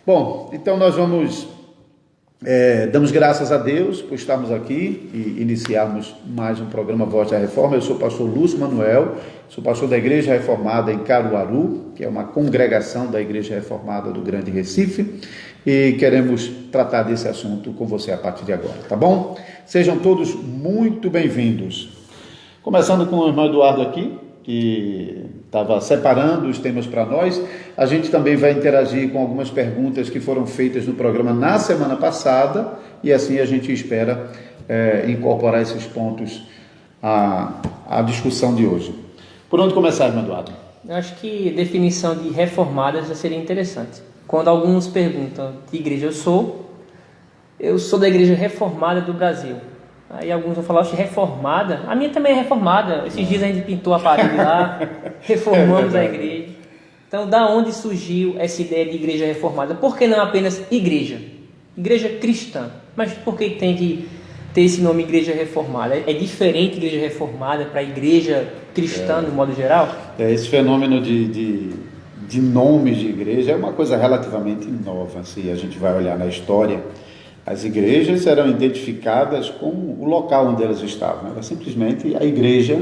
Bom, então nós damos graças a Deus por estarmos aqui e iniciarmos mais um programa Voz da Reforma. Eu sou o pastor Lúcio Manuel, sou pastor da Igreja Reformada em Caruaru, que é uma congregação da Igreja Reformada do Grande Recife, e queremos tratar desse assunto com você a partir de agora, tá bom? Sejam todos muito bem-vindos. Começando com o irmão Eduardo aqui, que estava separando os temas para nós. A gente também vai interagir com algumas perguntas que foram feitas no programa na semana passada, e assim a gente espera incorporar esses pontos à discussão de hoje. Por onde começar, irmão Eduardo? Eu acho que definição de reformada já seria interessante. Quando alguns perguntam que igreja eu sou da Igreja Reformada do Brasil. Aí alguns vão falar, reformada? A minha também é reformada. Esses dias a gente pintou a parede lá, reformamos a igreja. Então, da onde surgiu essa ideia de igreja reformada? Por que não apenas igreja? Igreja cristã. Mas por que tem que ter esse nome igreja reformada? É diferente igreja reformada para igreja cristã, no modo geral? Esse fenômeno de nomes de igreja é uma coisa relativamente nova. Se a gente vai olhar na história, as igrejas eram identificadas com o local onde elas estavam. Era simplesmente a igreja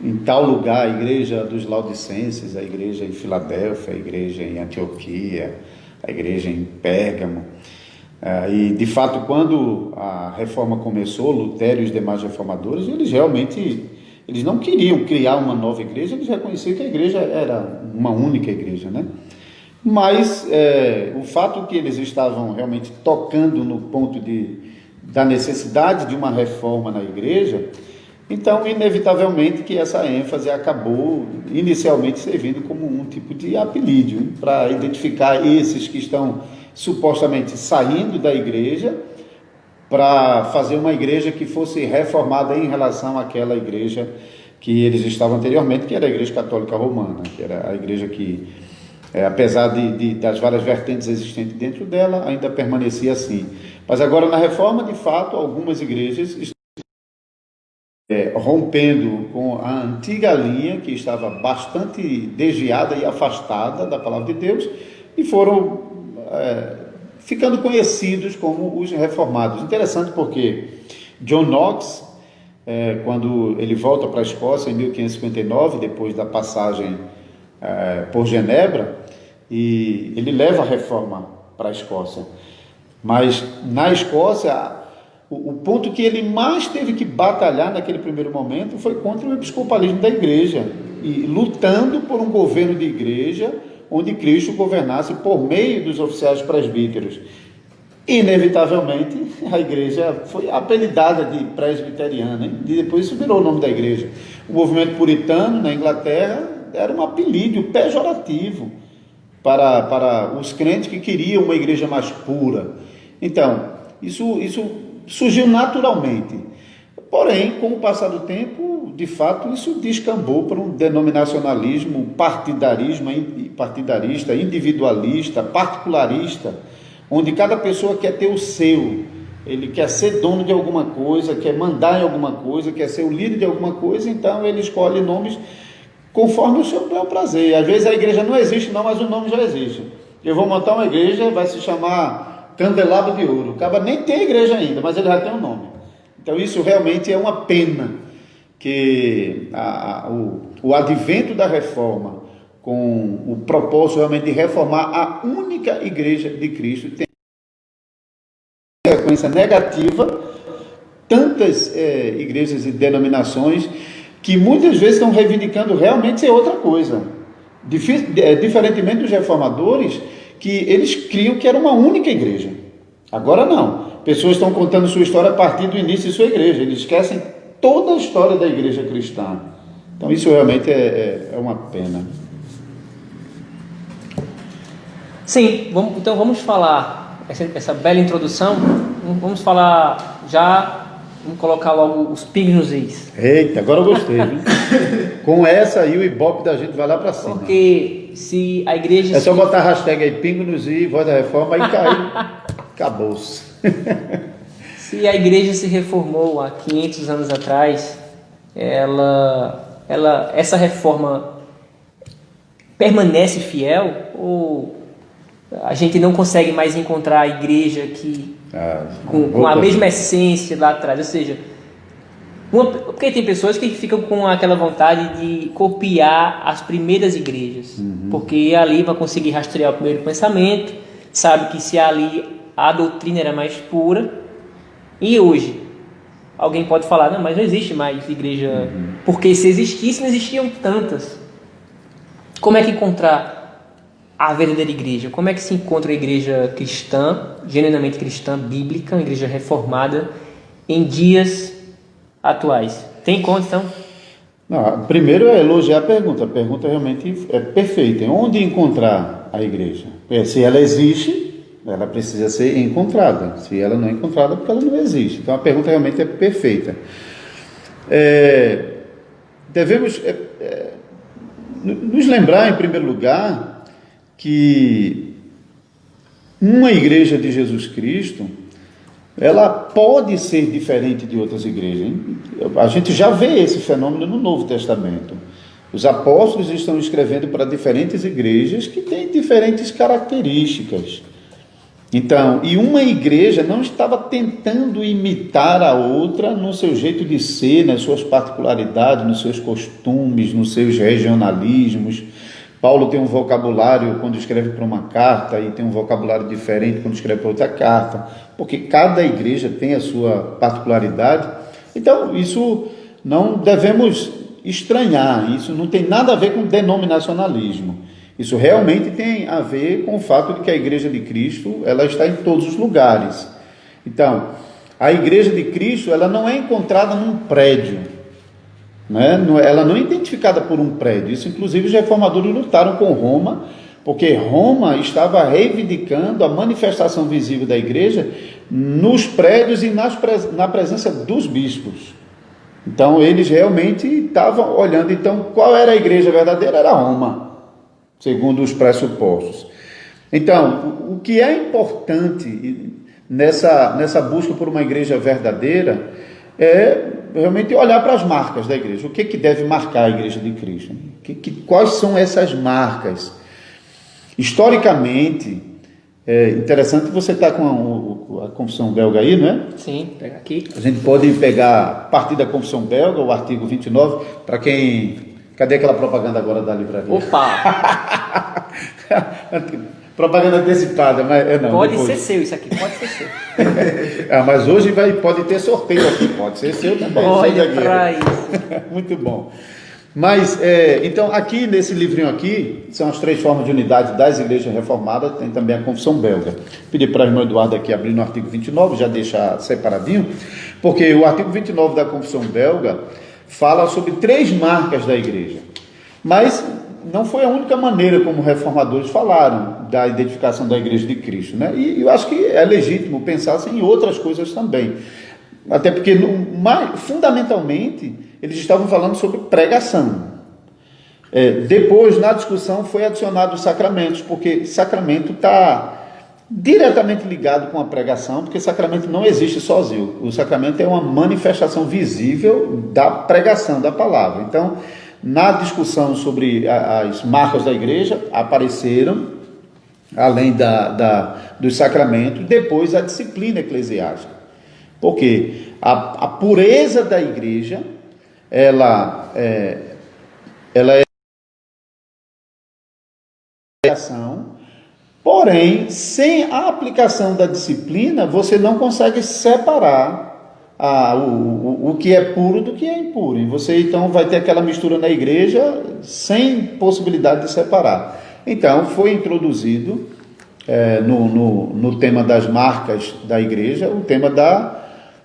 em tal lugar, a igreja dos Laodicenses, a igreja em Filadélfia, a igreja em Antioquia, a igreja em Pérgamo. E, de fato, quando a reforma começou, Lutero e os demais reformadores, eles não queriam criar uma nova igreja, eles reconheciam que a igreja era uma única igreja, né? Mas o fato que eles estavam realmente tocando no ponto da necessidade de uma reforma na igreja, então, inevitavelmente, que essa ênfase acabou inicialmente servindo como um tipo de apelídio para identificar esses que estão supostamente saindo da igreja para fazer uma igreja que fosse reformada em relação àquela igreja que eles estavam anteriormente, que era a Igreja Católica Romana, que era a igreja que, apesar das várias vertentes existentes dentro dela, ainda permanecia assim. Mas agora, na reforma, de fato, algumas igrejas estão rompendo com a antiga linha, que estava bastante desviada e afastada da palavra de Deus, e foram ficando conhecidos como os reformados. Interessante porque John Knox, quando ele volta para a Escócia em 1559, depois da passagem por Genebra, e ele leva a reforma para a Escócia. Mas na Escócia, o ponto que ele mais teve que batalhar naquele primeiro momento foi contra o episcopalismo da igreja, e lutando por um governo de igreja onde Cristo governasse por meio dos oficiais presbíteros. Inevitavelmente, a igreja foi apelidada de presbiteriana, e depois isso virou o nome da igreja. O movimento puritano na Inglaterra era um apelido pejorativo para os crentes que queriam uma igreja mais pura. Então, isso surgiu naturalmente. Porém, com o passar do tempo, de fato, isso descambou para um denominacionalismo partidarista, individualista, particularista, onde cada pessoa quer ter o seu, ele quer ser dono de alguma coisa, quer mandar em alguma coisa, quer ser o líder de alguma coisa, então ele escolhe nomes conforme o seu bel prazer. Às vezes a igreja não existe não, mas o nome já existe. Eu vou montar uma igreja, vai se chamar Candelabro de Ouro. O cara nem tem igreja ainda, mas ele já tem um nome. Então isso realmente é uma pena, que o advento da reforma, com o propósito realmente de reformar a única igreja de Cristo, tem uma sequência negativa, tantas igrejas e denominações que muitas vezes estão reivindicando realmente ser outra coisa, diferentemente dos reformadores, que eles criam que era uma única igreja. Agora não, pessoas estão contando sua história a partir do início de sua igreja, eles esquecem toda a história da igreja cristã. Então isso realmente é uma pena. Sim, vamos falar essa bela introdução, vamos falar já. Vamos colocar logo os pingos nos is. Eita, agora eu gostei, viu? Com essa aí o ibope da gente vai lá pra cima. Porque se a igreja... É só botar a hashtag aí, pingo nos i, voz da reforma, aí cai. Acabou-se. Se a igreja se reformou há 500 anos atrás, essa reforma permanece fiel ou A gente não consegue mais encontrar a igreja com a mesma essência lá atrás. Ou seja, porque tem pessoas que ficam com aquela vontade de copiar as primeiras igrejas. Porque ali vai conseguir rastrear o primeiro pensamento, sabe que se ali a doutrina era mais pura. E hoje, alguém pode falar, não, mas não existe mais igreja. Porque se existisse, não existiam tantas. Como é que encontrar a verdadeira igreja? Como é que se encontra a igreja cristã, genuinamente cristã, bíblica, uma igreja reformada, em dias atuais? Tem conta, então? Não, primeiro é elogiar a pergunta realmente é perfeita. Onde encontrar a igreja? Se ela existe, ela precisa ser encontrada. Se ela não é encontrada, é porque ela não existe. Então a pergunta realmente é perfeita. Devemos nos lembrar, em primeiro lugar, que uma igreja de Jesus Cristo, ela pode ser diferente de outras igrejas. A gente já vê esse fenômeno no Novo Testamento. Os apóstolos estão escrevendo para diferentes igrejas que têm diferentes características. Então, e uma igreja não estava tentando imitar a outra no seu jeito de ser, nas suas particularidades, nos seus costumes, nos seus regionalismos. Paulo tem um vocabulário quando escreve para uma carta e tem um vocabulário diferente quando escreve para outra carta, porque cada igreja tem a sua particularidade. Então, isso não devemos estranhar, isso não tem nada a ver com denominacionalismo. Isso realmente tem a ver com o fato de que a igreja de Cristo, ela está em todos os lugares. Então, a igreja de Cristo, ela não é encontrada num prédio, né? Ela não é identificada por um prédio. Isso, inclusive, os reformadores lutaram com Roma, porque Roma estava reivindicando a manifestação visível da igreja nos prédios e na presença dos bispos. Então, eles realmente estavam olhando. Então, qual era a igreja verdadeira? Era Roma, segundo os pressupostos. Então, o que é importante nessa busca por uma igreja verdadeira é realmente olhar para as marcas da igreja. O que deve marcar a igreja de Cristo? Quais são essas marcas? Historicamente, é interessante você estar com a Confissão Belga aí, não é? Sim, pega aqui. A gente pode pegar a partir da Confissão Belga, o artigo 29, para quem... Cadê aquela propaganda agora da livraria? Opa! Propaganda antecipada, mas não. Pode depois. ser seu isso aqui, pode ser seu. Mas hoje pode ter sorteio aqui, pode ser seu também. Olha para isso. Muito bom. Mas, então, aqui nesse livrinho aqui, são as 3 formas de unidade das igrejas reformadas, tem também a Confissão Belga. Pedi para o irmão Eduardo aqui abrir no artigo 29, já deixar separadinho, porque o artigo 29 da Confissão Belga fala sobre 3 marcas da igreja. Mas não foi a única maneira como reformadores falaram da identificação da igreja de Cristo, né? E eu acho que é legítimo pensar em outras coisas também. Até porque, fundamentalmente, eles estavam falando sobre pregação. Depois, na discussão, foi adicionado os sacramentos, porque sacramento está diretamente ligado com a pregação, porque sacramento não existe sozinho. O sacramento é uma manifestação visível da pregação da palavra. Então, na discussão sobre as marcas da igreja, apareceram, além dos sacramentos, depois a disciplina eclesiástica. Porque a pureza da igreja, ela é ação, porém, sem a aplicação da disciplina, você não consegue separar o que é puro do que é impuro. E você, então, vai ter aquela mistura na igreja sem possibilidade de separar. Então, foi introduzido no tema das marcas da igreja, o tema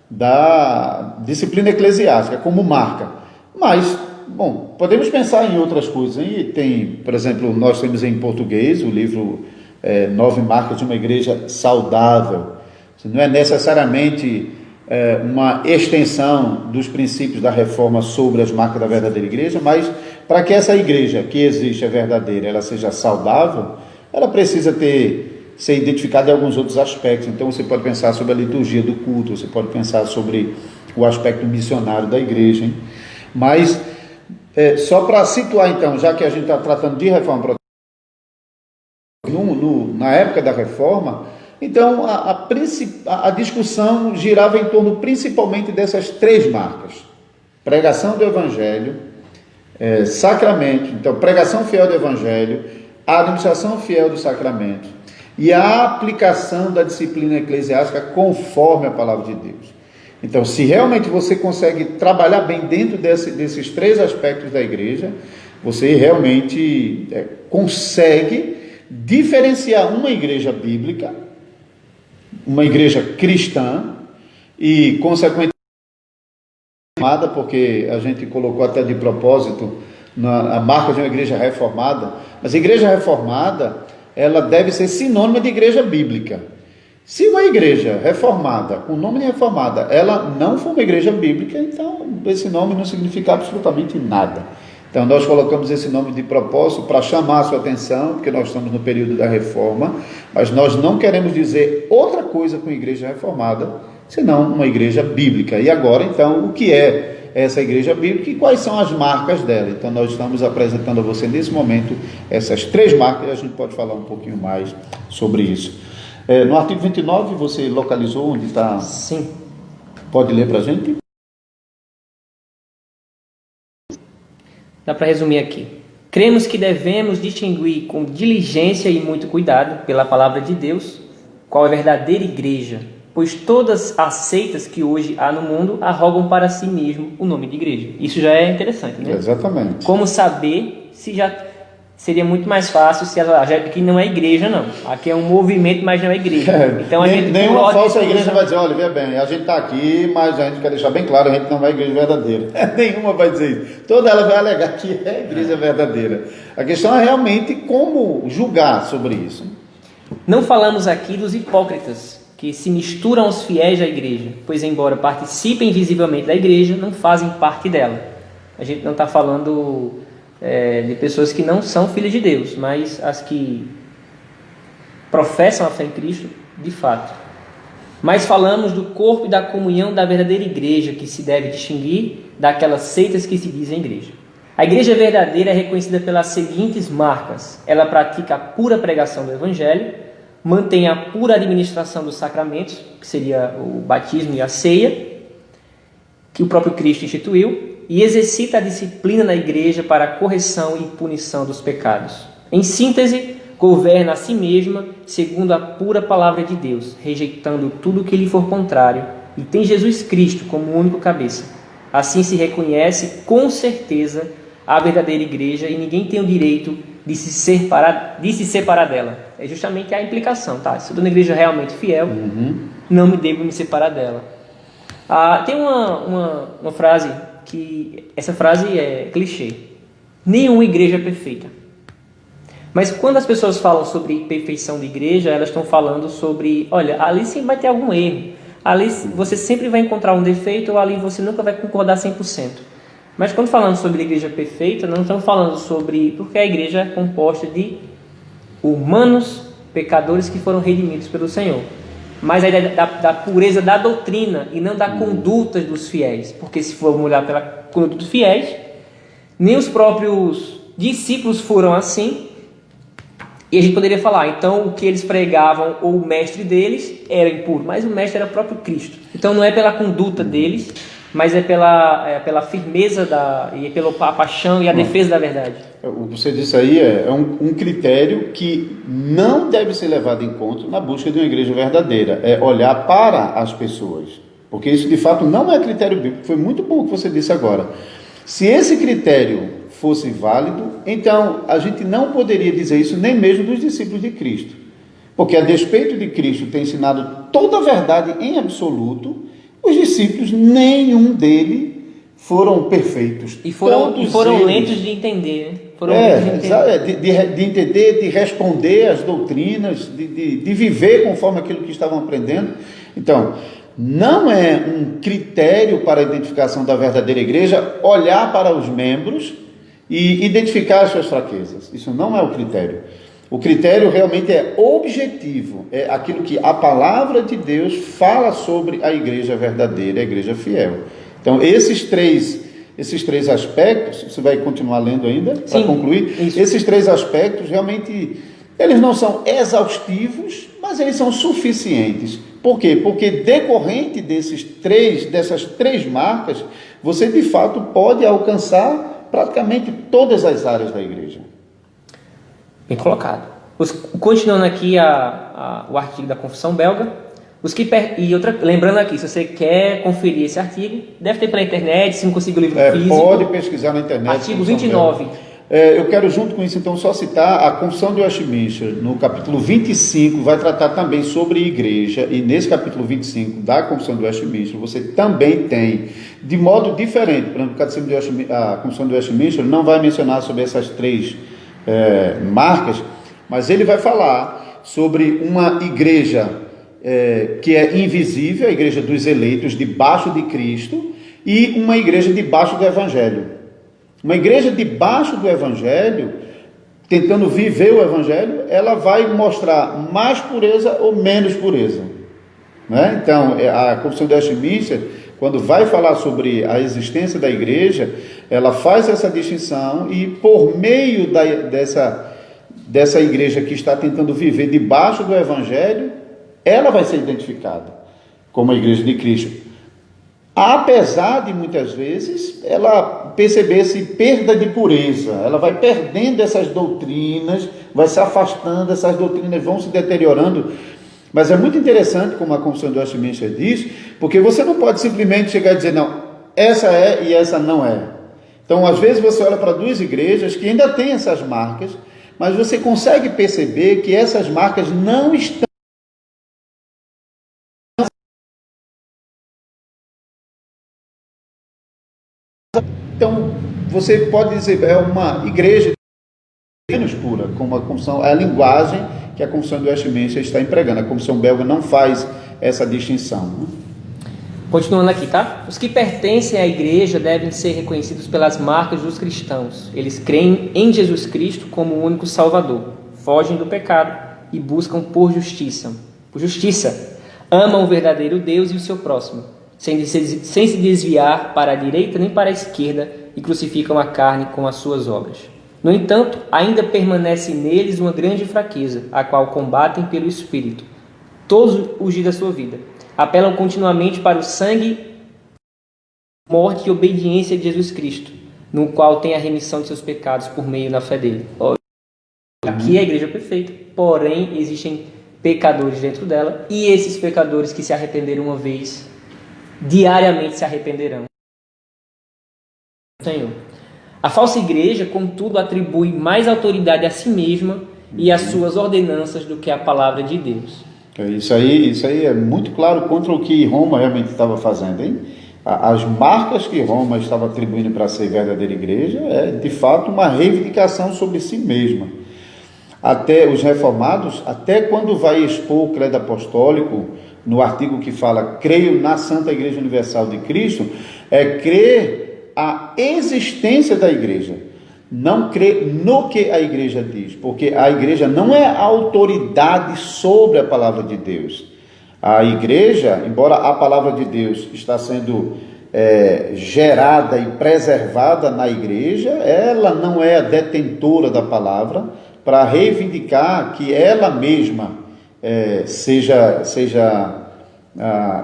da disciplina eclesiástica como marca. Mas, bom, podemos pensar em outras coisas. Hein? Tem, por exemplo, nós temos em português o livro 9 Marcas de uma Igreja Saudável. Não é necessariamente uma extensão dos princípios da reforma sobre as marcas da verdadeira igreja, mas para que essa igreja que existe, a verdadeira, ela seja saudável, ela precisa ser identificada em alguns outros aspectos. Então você pode pensar sobre a liturgia do culto, você pode pensar sobre o aspecto missionário da igreja, hein? Mas só para situar então, já que a gente está tratando de reforma protestante, Na época da Reforma, então a discussão girava em torno principalmente dessas três marcas: pregação do Evangelho, sacramento, então pregação fiel do Evangelho, a administração fiel do sacramento e a aplicação da disciplina eclesiástica conforme a palavra de Deus. Então, se realmente você consegue trabalhar bem dentro desses três aspectos da igreja, você realmente consegue diferenciar uma igreja bíblica, uma igreja cristã e, consequentemente, porque a gente colocou até de propósito a marca de uma igreja reformada, mas a igreja reformada, ela deve ser sinônima de igreja bíblica. Se uma igreja reformada, com o nome de reformada, ela não for uma igreja bíblica, então esse nome não significa absolutamente nada. Então nós colocamos esse nome de propósito para chamar a sua atenção, porque nós estamos no período da reforma, mas nós não queremos dizer outra coisa com igreja reformada, senão uma igreja bíblica. E agora, então, o que é essa igreja bíblica e quais são as marcas dela? Então nós estamos apresentando a você nesse momento essas três marcas e a gente pode falar um pouquinho mais sobre isso. No artigo 29, você localizou onde está? Sim. Pode ler para a gente? Dá para resumir aqui. Cremos que devemos distinguir com diligência e muito cuidado pela palavra de Deus qual é a verdadeira igreja, pois todas as seitas que hoje há no mundo arrogam para si mesmo o nome de igreja. Isso já é interessante, né? Exatamente. Como saber se já seria muito mais fácil se ela já que não é igreja, não. Aqui é um movimento, mas não é igreja. Então nenhuma falsa igreja vai dizer, olha, veja bem, a gente está aqui, mas a gente quer deixar bem claro, a gente não é igreja verdadeira. Nenhuma vai dizer isso. Toda ela vai alegar que é igreja verdadeira. A questão é realmente como julgar sobre isso. Não falamos aqui dos hipócritas que se misturam aos fiéis da igreja, pois embora participem visivelmente da igreja, não fazem parte dela. A gente não está falando de pessoas que não são filhas de Deus, mas as que professam a fé em Cristo, de fato. Mas falamos do corpo e da comunhão da verdadeira igreja, que se deve distinguir daquelas seitas que se dizem igreja. A igreja verdadeira é reconhecida pelas seguintes marcas: ela pratica a pura pregação do Evangelho, mantém a pura administração dos sacramentos, que seria o batismo e a ceia, que o próprio Cristo instituiu, e exercita a disciplina na igreja para a correção e punição dos pecados. Em síntese, governa a si mesma segundo a pura palavra de Deus, rejeitando tudo que lhe for contrário, e tem Jesus Cristo como único cabeça. Assim se reconhece com certeza a verdadeira igreja e ninguém tem o direito de se separar dela. É justamente a implicação, tá? Se eu estou na igreja realmente fiel, não me devo me separar dela. Tem uma frase que essa frase é clichê. Nenhuma igreja é perfeita. Mas quando as pessoas falam sobre perfeição de igreja, elas estão falando sobre, olha, ali sempre vai ter algum erro. Ali você sempre vai encontrar um defeito, ou ali você nunca vai concordar 100%. Mas quando falamos sobre igreja perfeita, não estamos falando sobre... Porque a igreja é composta de humanos pecadores que foram redimidos pelo Senhor. Mas a ideia da pureza da doutrina e não da conduta dos fiéis. Porque se formos olhar pela conduta dos fiéis, nem os próprios discípulos foram assim. E a gente poderia falar, então o que eles pregavam, ou o mestre deles, era impuro. Mas o mestre era o próprio Cristo. Então não é pela conduta deles, mas é pela firmeza e pela paixão e a defesa da verdade. O que você disse aí é um critério que não deve ser levado em conta na busca de uma igreja verdadeira. É olhar para as pessoas. Porque isso de fato não é critério bíblico. Foi muito bom o que você disse agora. Se esse critério fosse válido, então a gente não poderia dizer isso nem mesmo dos discípulos de Cristo. Porque a despeito de Cristo ter ensinado toda a verdade em absoluto, os discípulos, nenhum deles foram perfeitos. E foram lentos de entender, né? De entender, de responder às doutrinas, de viver conforme aquilo que estavam aprendendo. Então, não é um critério para a identificação da verdadeira igreja olhar para os membros e identificar as suas fraquezas. Isso não é o critério. O critério realmente é objetivo, é aquilo que a palavra de Deus fala sobre a igreja verdadeira, a igreja fiel. Então, esses três aspectos, você vai continuar lendo ainda, para concluir? Isso. Esses três aspectos realmente Eles não são exaustivos, mas eles são suficientes. Por quê? Porque decorrente dessas três marcas, você de fato pode alcançar praticamente todas as áreas da igreja. Bem colocado. Continuando aqui o artigo da Confissão Belga, lembrando aqui, se você quer conferir esse artigo, deve ter pela internet, se não conseguir o livro físico. Pode pesquisar na internet. Artigo 29. Eu quero junto com isso então só citar a Confissão de Westminster, no capítulo 25, vai tratar também sobre igreja, e nesse capítulo 25 da Confissão de Westminster, você também tem, de modo diferente, por exemplo, a Confissão de Westminster não vai mencionar sobre essas três marcas, mas ele vai falar sobre uma igreja que é invisível, a igreja dos eleitos, debaixo de Cristo, e uma igreja debaixo do Evangelho. Uma igreja debaixo do Evangelho, tentando viver o Evangelho, ela vai mostrar mais pureza ou menos pureza, né? Então, a Confissão de Westminster, quando vai falar sobre a existência da igreja, ela faz essa distinção e por meio dessa igreja que está tentando viver debaixo do Evangelho, ela vai ser identificada como a igreja de Cristo. Apesar de muitas vezes ela perceber esse perda de pureza, ela vai perdendo essas doutrinas, vai se afastando, essas doutrinas vão se deteriorando. Mas é muito interessante, como a Confissão de Westminster diz, porque você não pode simplesmente chegar e dizer, não, essa é e essa não é. Então, às vezes você olha para duas igrejas que ainda têm essas marcas, mas você consegue perceber que essas marcas não estão. Então, você pode dizer, é uma igreja menos pura, como a confissão, é a linguagem que a Confissão de Westminster está empregando. A Confissão belga não faz essa distinção, né? Continuando aqui, tá? Os que pertencem à igreja devem ser reconhecidos pelas marcas dos cristãos. Eles creem em Jesus Cristo como o único Salvador, fogem do pecado e buscam por justiça. Amam o verdadeiro Deus e o seu próximo, sem se desviar para a direita nem para a esquerda, e crucificam a carne com as suas obras. No entanto, ainda permanece neles uma grande fraqueza, a qual combatem pelo Espírito, todos os dias da sua vida. Apelam continuamente para o sangue, morte e obediência de Jesus Cristo, no qual tem a remissão de seus pecados por meio da fé dele. Aqui é a igreja perfeita, porém existem pecadores dentro dela, e esses pecadores que se arrependeram uma vez, diariamente se arrependerão. Senhor. A falsa igreja, contudo, atribui mais autoridade a si mesma e às suas ordenanças do que a palavra de Deus. Isso aí é muito claro contra o que Roma realmente estava fazendo, hein? As marcas que Roma estava atribuindo para ser verdadeira igreja é, de fato, uma reivindicação sobre si mesma. Até os reformados, até quando vai expor o credo apostólico, no artigo que fala, creio na Santa Igreja Universal de Cristo, crer a existência da igreja, não crê no que a igreja diz, porque a igreja não é autoridade sobre a palavra de Deus. A igreja, embora a palavra de Deus está sendo gerada e preservada na igreja, ela não é a detentora da palavra para reivindicar que ela mesma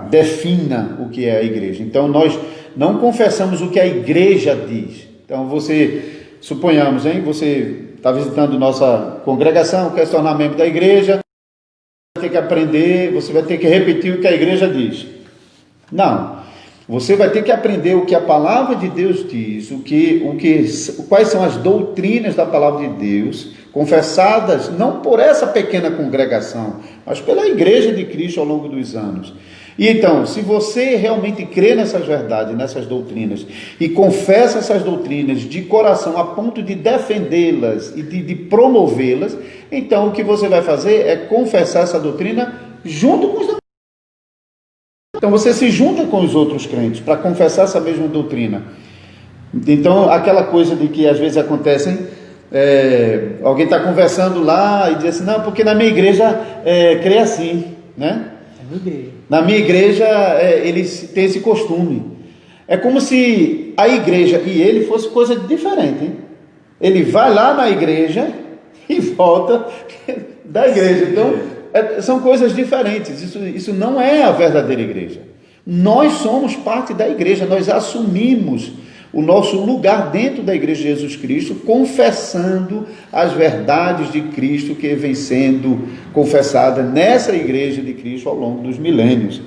defina o que é a igreja. Então nós não confessamos o que a igreja diz. Então suponhamos, você está visitando nossa congregação, quer se tornar membro da igreja, você vai ter que aprender, você vai ter que repetir o que a igreja diz. Não, você vai ter que aprender o que a palavra de Deus diz, quais são as doutrinas da palavra de Deus, confessadas não por essa pequena congregação, mas pela igreja de Cristo ao longo dos anos. E então, se você realmente crê nessas verdades, nessas doutrinas, e confessa essas doutrinas de coração a ponto de defendê-las e de promovê-las, então o que você vai fazer é confessar essa doutrina junto com os demais. Então você se junta com os outros crentes para confessar essa mesma doutrina. Então aquela coisa de que às vezes acontecem, alguém está conversando lá e diz assim, não, porque na minha igreja crê assim, né? Na minha igreja eles têm esse costume. É como se a igreja e ele fosse coisa diferente, hein? Ele vai lá na igreja e volta da igreja. Então, são coisas diferentes. Isso não é a verdadeira igreja. Nós somos parte da igreja, nós assumimos o nosso lugar dentro da igreja de Jesus Cristo, confessando as verdades de Cristo que vem sendo confessada nessa igreja de Cristo ao longo dos milênios.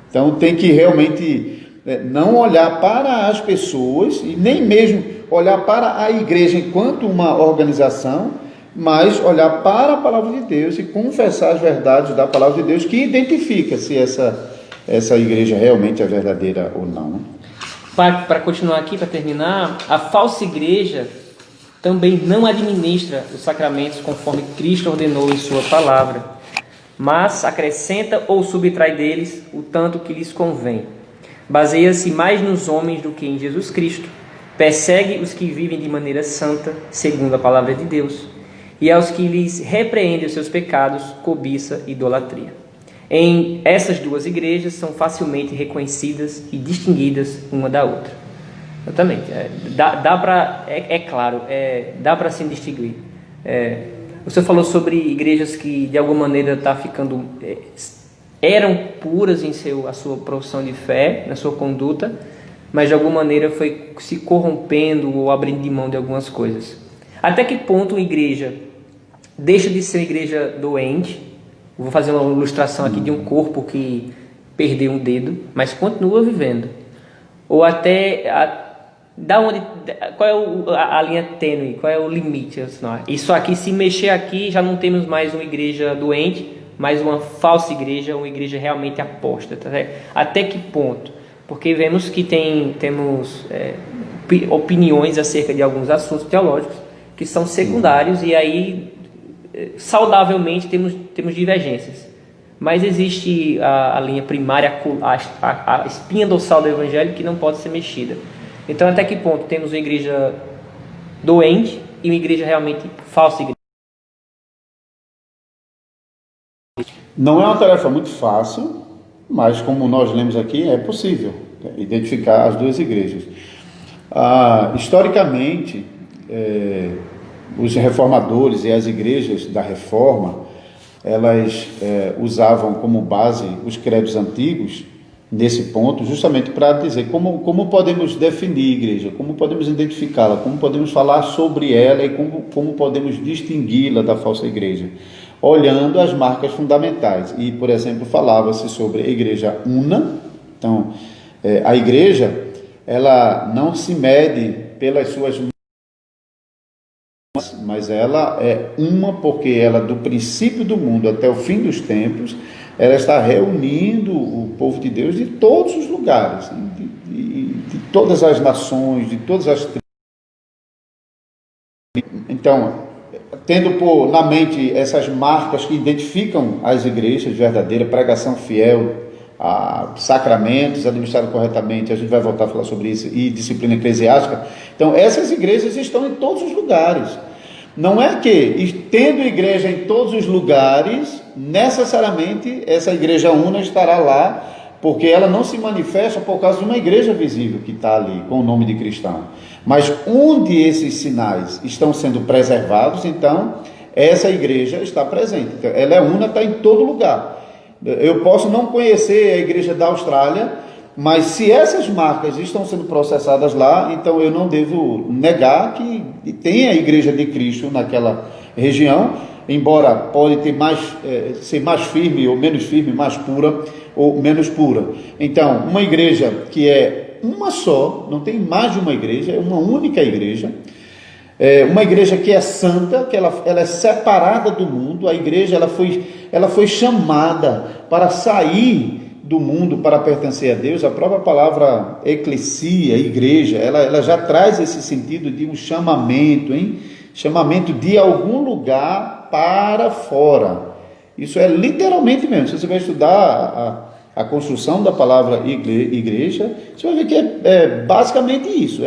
Então tem que realmente não olhar para as pessoas e nem mesmo olhar para a igreja enquanto uma organização, mas olhar para a palavra de Deus e confessar as verdades da palavra de Deus, que identifica se essa igreja realmente é verdadeira ou não. Para continuar aqui, para terminar, a falsa igreja também não administra os sacramentos conforme Cristo ordenou em sua palavra, mas acrescenta ou subtrai deles o tanto que lhes convém. Baseia-se mais nos homens do que em Jesus Cristo, persegue os que vivem de maneira santa, segundo a palavra de Deus, e aos que lhes repreendem os seus pecados, cobiça e idolatria. Em essas duas igrejas são facilmente reconhecidas e distinguidas uma da outra. Exatamente. Dá para se distinguir. Você falou sobre igrejas que de alguma maneira eram puras em a sua profissão de fé, na sua conduta, mas de alguma maneira foi se corrompendo ou abrindo de mão de algumas coisas. Até que ponto uma igreja deixa de ser uma igreja doente? Vou fazer uma ilustração aqui de um corpo que perdeu um dedo, mas continua vivendo. Ou até qual é a linha tênue, qual é o limite? Isso aqui, se mexer aqui, já não temos mais uma igreja doente, mas uma falsa igreja, uma igreja realmente apóstata. Até que ponto? Porque vemos que temos opiniões acerca de alguns assuntos teológicos que são secundários, e aí saudavelmente temos divergências, mas existe a linha primária, a espinha dorsal do evangelho, que não pode ser mexida. Então, até que ponto temos uma igreja doente e uma igreja realmente falsa igreja? Não é uma tarefa muito fácil, mas como nós lemos aqui, é possível identificar as duas igrejas. Historicamente, os reformadores e as igrejas da Reforma, elas usavam como base os credos antigos nesse ponto, justamente para dizer como podemos definir a igreja, como podemos identificá-la, como podemos falar sobre ela e como podemos distingui-la da falsa igreja, olhando as marcas fundamentais. E, por exemplo, falava-se sobre a igreja una. Então, a igreja, ela não se mede pelas suas, mas ela é uma porque ela, do princípio do mundo até o fim dos tempos, ela está reunindo o povo de Deus de todos os lugares, de todas as nações, de todas as tribos. Então, tendo na mente essas marcas que identificam as igrejas verdadeiras, pregação fiel, sacramentos administrados corretamente, a gente vai voltar a falar sobre isso, e disciplina eclesiástica. Então, essas igrejas estão em todos os lugares. Não é que, tendo igreja em todos os lugares, necessariamente essa igreja una estará lá, porque ela não se manifesta por causa de uma igreja visível que está ali, com o nome de cristão. Mas onde esses sinais estão sendo preservados, então, essa igreja está presente. Então, ela é una, está em todo lugar. Eu posso não conhecer a igreja da Austrália, mas se essas marcas estão sendo processadas lá, então eu não devo negar que tem a igreja de Cristo naquela região, embora pode ter ser mais firme ou menos firme, mais pura ou menos pura. Então, uma igreja que é uma só, não tem mais de uma igreja, é uma única igreja. Uma igreja que é santa, que ela é separada do mundo. A igreja ela foi chamada para sair do mundo para pertencer a Deus. A própria palavra eclesia, igreja, ela já traz esse sentido de um chamamento, chamamento de algum lugar para fora. Isso é literalmente mesmo. Se você vai estudar a construção da palavra igreja, você vai ver que é basicamente isso,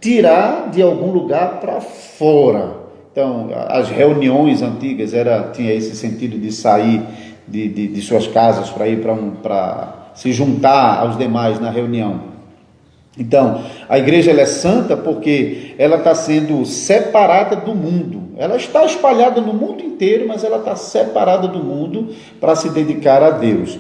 tirar de algum lugar para fora. Então, as reuniões antigas tinha esse sentido de sair de suas casas para ir para se juntar aos demais na reunião. Então, a igreja ela é santa porque ela está sendo separada do mundo, Ela está espalhada no mundo inteiro, mas ela está separada do mundo para se dedicar a Deus.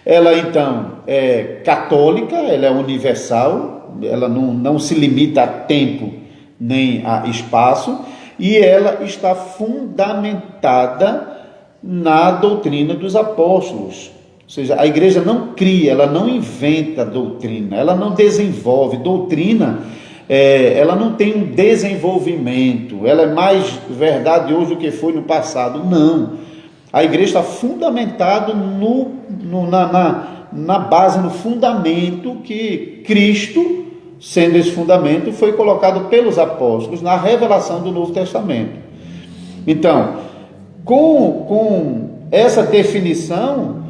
Ela, então, é católica, ela é universal, ela não se limita a tempo nem a espaço, e ela está fundamentada na doutrina dos apóstolos. Ou seja, a igreja não cria, ela não inventa doutrina, ela não desenvolve doutrina. Ela não tem um desenvolvimento, ela é mais verdade hoje do que foi no passado. Não, a igreja está fundamentada na base, no fundamento que Cristo, sendo esse fundamento, foi colocado pelos apóstolos na revelação do Novo Testamento. Então, com essa definição,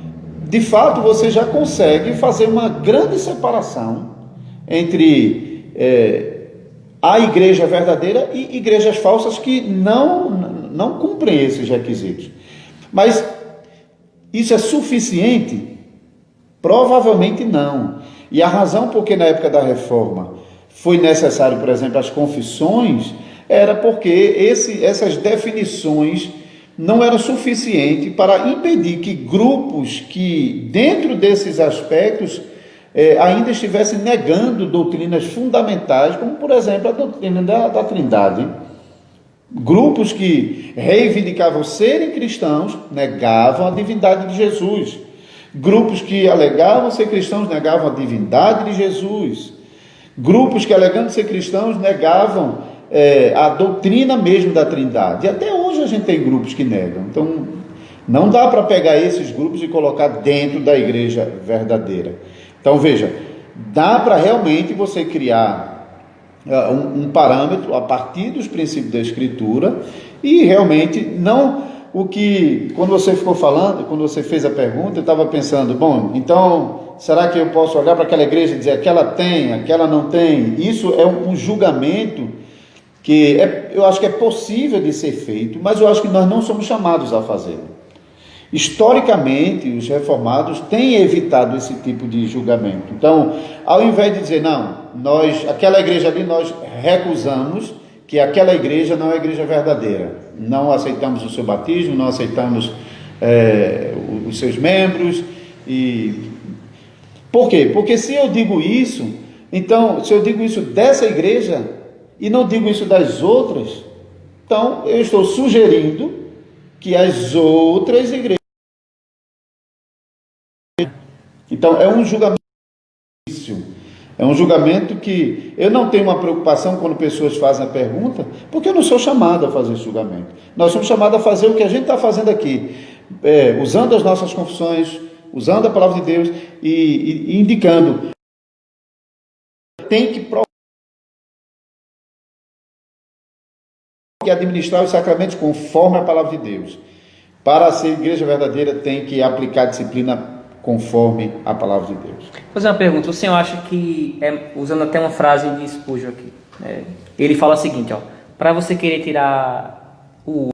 de fato você já consegue fazer uma grande separação entre a igreja verdadeira e igrejas falsas que não cumprem esses requisitos. Mas isso é suficiente? Provavelmente não. E a razão por que na época da reforma foi necessário, por exemplo, as confissões, era porque essas definições não eram suficientes para impedir que grupos que, dentro desses aspectos, ainda estivessem negando doutrinas fundamentais, como, por exemplo, a doutrina da Trindade. Grupos que reivindicavam serem cristãos negavam a divindade de Jesus. Grupos que alegavam ser cristãos negavam a divindade de Jesus. Grupos que, alegando ser cristãos, negavam a doutrina mesmo da Trindade. E até hoje a gente tem grupos que negam. Então, não dá para pegar esses grupos e colocar dentro da igreja verdadeira. Então, veja, dá para realmente você criar um parâmetro a partir dos princípios da Escritura e realmente não o que, quando você ficou falando, quando você fez a pergunta, eu estava pensando, bom, então, será que eu posso olhar para aquela igreja e dizer aquela tem, aquela não tem? Isso é um julgamento que eu acho que é possível de ser feito, mas eu acho que nós não somos chamados a fazê-lo. Historicamente, os reformados têm evitado esse tipo de julgamento. Então, ao invés de dizer, não, aquela igreja ali nós recusamos, que aquela igreja não é a igreja verdadeira, não aceitamos o seu batismo, não aceitamos os seus membros. Por quê? Porque se eu digo isso, então, se eu digo isso dessa igreja e não digo isso das outras, então eu estou sugerindo que as outras igrejas... Então, é um julgamento difícil, é um julgamento que eu não tenho uma preocupação quando pessoas fazem a pergunta, porque eu não sou chamado a fazer esse julgamento. Nós somos chamados a fazer o que a gente está fazendo aqui, usando as nossas confissões, usando a palavra de Deus e indicando. Tem que administrar os sacramentos conforme a palavra de Deus. Para ser igreja verdadeira, tem que aplicar a disciplina conforme a palavra de Deus. Vou fazer uma pergunta. O senhor acha que, usando até uma frase de Spurgeon aqui, ele fala o seguinte, para você querer tirar o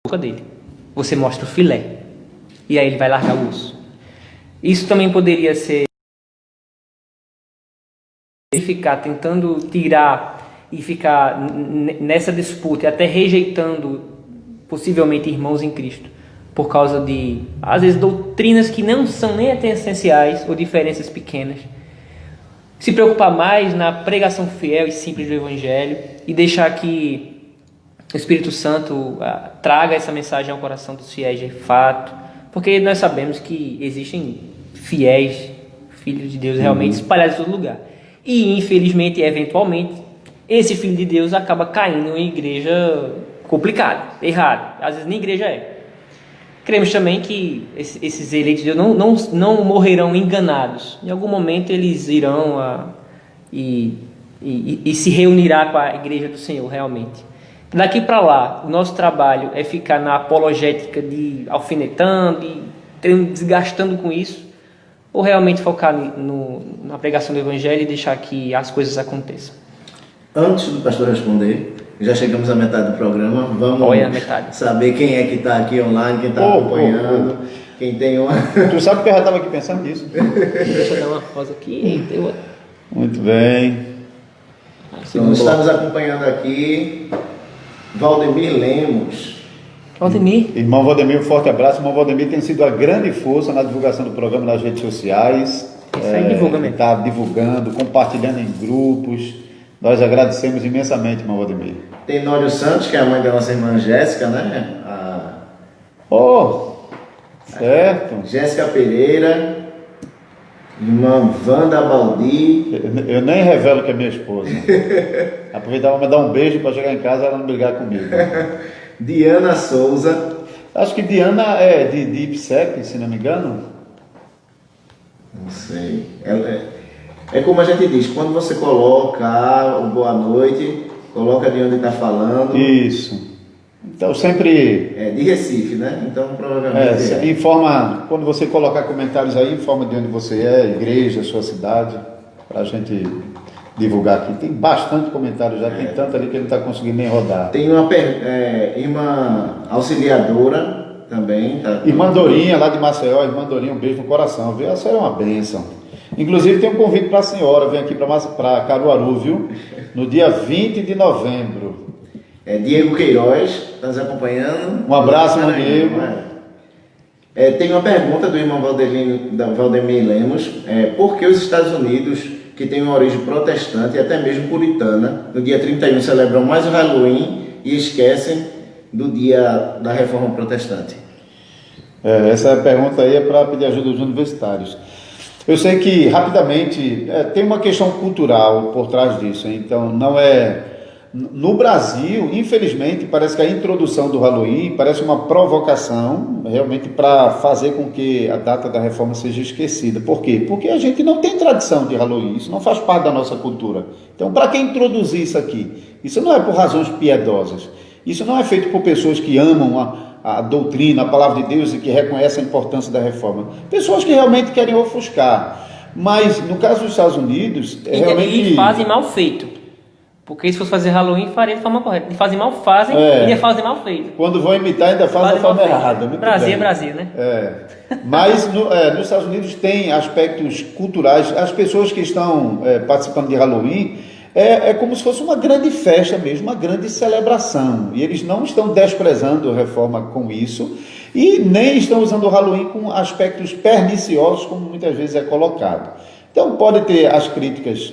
boca dele, você mostra o filé, e aí ele vai largar o osso. Isso também poderia ser ficar tentando tirar e ficar nessa disputa e até rejeitando possivelmente irmãos em Cristo por causa de, às vezes, doutrinas que não são nem até essenciais ou diferenças pequenas. Se preocupar mais na pregação fiel e simples do Evangelho e deixar que o Espírito Santo traga essa mensagem ao coração dos fiéis de fato, porque nós sabemos que existem fiéis, filhos de Deus realmente espalhados em todo lugar. E, infelizmente, eventualmente, esse filho de Deus acaba caindo em igreja complicada, errada. Às vezes nem igreja é. Cremos também que esses eleitos de Deus não morrerão enganados. Em algum momento eles irão e se reunirá com a igreja do Senhor realmente. Daqui para lá, o nosso trabalho é ficar na apologética de alfinetando e desgastando com isso, ou realmente focar na pregação do Evangelho e deixar que as coisas aconteçam? Antes do pastor responder, já chegamos à metade do programa, vamos saber quem é que está aqui online, quem está acompanhando, quem tem uma... Tu sabe que eu já estava aqui pensando nisso. Deixa eu dar uma pausa aqui. Muito bem. Então, está nos acompanhando aqui Valdemir Lemos. Valdemir. Irmão Valdemir, um forte abraço. Irmão Valdemir tem sido a grande força na divulgação do programa nas redes sociais. Isso aí divulga mesmo. Está divulgando, compartilhando em grupos. Nós agradecemos imensamente, irmão Valdemir. Tem Nório Santos, que é a mãe da nossa irmã Jéssica, né? Certo. Jéssica Pereira, irmã Wanda Baldi. Eu nem revelo que é minha esposa. Aproveitar para mandar um beijo para chegar em casa e ela não brigar comigo. Diana Souza. Acho que Diana é de IPSEC, se não me engano. Não sei. É como a gente diz, quando você coloca o boa noite, coloca de onde está falando. Isso. Então sempre... de Recife, né? Então provavelmente... informa, quando você colocar comentários aí, informa de onde você é, igreja, sua cidade, para a gente divulgar aqui. Tem bastante comentário já, tem tanto ali que ele não está conseguindo nem rodar. Tem uma irmã auxiliadora também. Tá? Irmã Dorinha, lá de Maceió, irmã Dorinha, um beijo no coração, viu? A senhora é uma bênção. Inclusive tem um convite para a senhora, vem aqui para Caruaru, viu? No dia 20 de novembro. Diego Queiroz, está nos acompanhando. Um abraço, irmão Diego. Tem uma pergunta do irmão Valdemir Lemos. Por que os Estados Unidos, que têm uma origem protestante e até mesmo puritana, no dia 31 celebram mais o Halloween e esquecem do dia da Reforma Protestante? Essa pergunta aí é para pedir ajuda dos universitários. Eu sei que, rapidamente, tem uma questão cultural por trás disso, então não é... No Brasil, infelizmente, parece que a introdução do Halloween parece uma provocação, realmente, para fazer com que a data da reforma seja esquecida. Por quê? Porque a gente não tem tradição de Halloween, isso não faz parte da nossa cultura. Então, para que introduzir isso aqui? Isso não é por razões piedosas, isso não é feito por pessoas que amam a doutrina, a palavra de Deus e que reconhecem a importância da reforma. Pessoas que realmente querem ofuscar. Mas, no caso dos Estados Unidos, realmente... E fazem mal feito. Porque se fosse fazer Halloween, faria de forma correta. De fazer mal, fazem e de fazer mal feito. Quando vão imitar, ainda fazem da forma errada. Brasil é Brasil, né? Mas nos Estados Unidos tem aspectos culturais. As pessoas que estão participando de Halloween, é como se fosse uma grande festa mesmo, uma grande celebração. E eles não estão desprezando a reforma com isso. E nem estão usando o Halloween com aspectos perniciosos, como muitas vezes é colocado. Então pode ter as críticas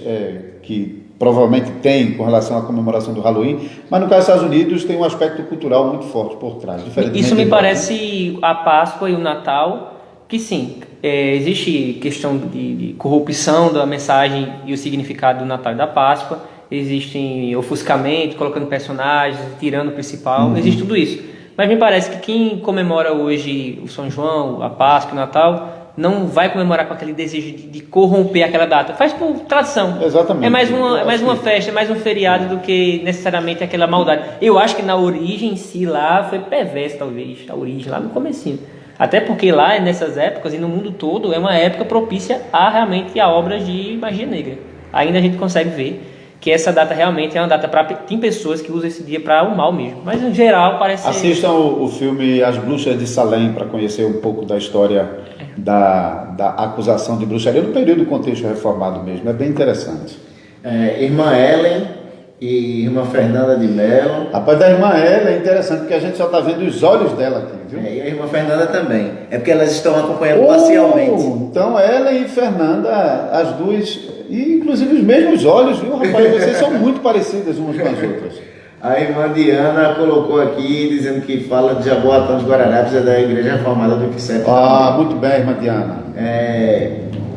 que provavelmente tem com relação à comemoração do Halloween, mas no caso dos Estados Unidos tem um aspecto cultural muito forte por trás. Isso me parece a Páscoa e o Natal, que sim, existe questão de corrupção da mensagem e o significado do Natal e da Páscoa, existem ofuscamento, colocando personagens, tirando o principal, existe tudo isso. Mas me parece que quem comemora hoje o São João, a Páscoa e o Natal, não vai comemorar com aquele desejo de corromper aquela data. Faz por tradição. Exatamente. É mais uma festa, é mais um feriado do que necessariamente aquela maldade. Eu acho que na origem em si lá foi perverso, talvez. A origem lá no comecinho. Até porque lá, nessas épocas e no mundo todo, é uma época propícia a realmente a obras de magia negra. Ainda a gente consegue ver que essa data realmente é uma data para... Tem pessoas que usam esse dia para o mal mesmo. Mas, em geral, parece... Assistam o filme As Bruxas de Salem para conhecer um pouco da história da acusação de bruxaria no período do contexto reformado mesmo. É bem interessante. Irmã Ellen e irmã Fernanda de Mello. Rapaz, da irmã Ellen é interessante porque a gente só está vendo os olhos dela aqui, viu? E a irmã Fernanda também. É porque elas estão acompanhando parcialmente. Então, Ellen e Fernanda, as duas, e inclusive os mesmos olhos, viu, rapaz? Vocês são muito parecidas umas com as outras. A irmã Diana colocou aqui, dizendo que fala de Jaboatão dos Guararapes, é da Igreja Reformada do IPSEP. Muito bem, irmã Diana.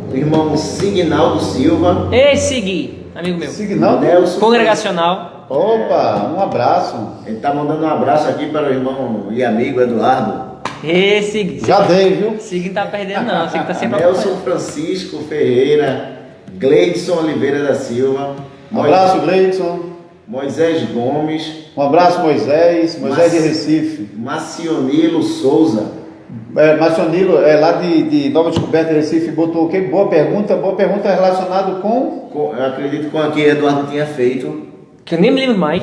O irmão Signaldo Silva. Ei, Sigui, amigo meu. Signaldo? Congregacional. Opa, um abraço. Ele está mandando um abraço aqui para o irmão e amigo Eduardo. Ei, Sigui. Já dei, viu? Sigui não tá perdendo não, Sigui tá sempre Nelson Francisco Ferreira, Gleidson Oliveira da Silva. Um abraço, Gleidson. Moisés Gomes. Um abraço, Moisés de Recife. Macionilo Souza. Macionilo, lá de Nova Descoberta, Recife, botou o quê? Boa pergunta relacionada com... Eu acredito com a que Eduardo tinha feito. Que eu nem me lembro mais.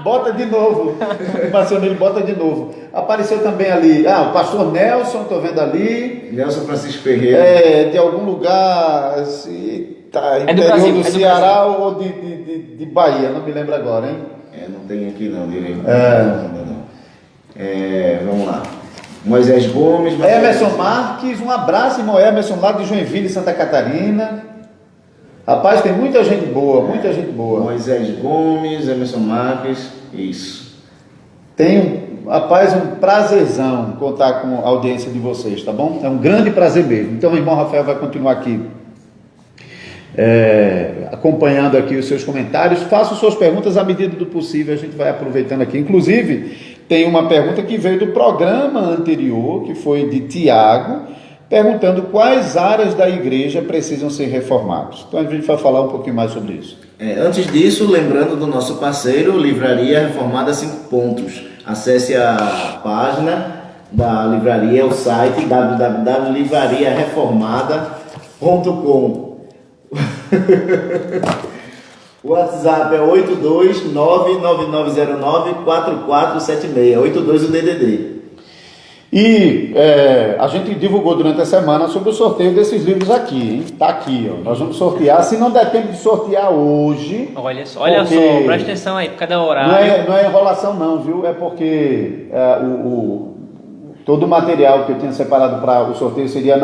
Bota de novo. Macionilo, bota de novo. Apareceu também ali, o pastor Nelson, estou vendo ali. Nelson Francisco Ferreira. De algum lugar, assim... Tá, É do interior Brasil, do é do Ceará ou de Bahia, não me lembro agora, hein? Não tem aqui não, direito. Vamos lá. Moisés Gomes. Emerson Marques, um abraço, irmão Emerson, lá de Joinville, Santa Catarina. Rapaz, tem muita gente boa, muita gente boa. Moisés Gomes, Emerson Marques, isso. Rapaz, um prazerzão contar com a audiência de vocês, tá bom? É um grande prazer mesmo. Então o irmão Rafael vai continuar aqui acompanhando aqui os seus comentários. Faça suas perguntas à medida do possível, a gente vai aproveitando aqui. Inclusive, tem uma pergunta que veio do programa anterior, que foi de Tiago, perguntando quais áreas da igreja precisam ser reformadas. Então a gente vai falar um pouquinho mais sobre isso. Antes disso, lembrando do nosso parceiro, Livraria Reformada 5 Pontos. Acesse a página da livraria, o site www.livrariareformada.com. O WhatsApp é 82999094476, 82 o DDD. E a gente divulgou durante a semana sobre o sorteio desses livros aqui, hein? Tá aqui, ó. Nós vamos sortear. Se não der tempo de sortear hoje... Olha só, presta atenção aí, por cada horário. Não é enrolação não, viu? É porque todo o material que eu tinha separado para o sorteio seria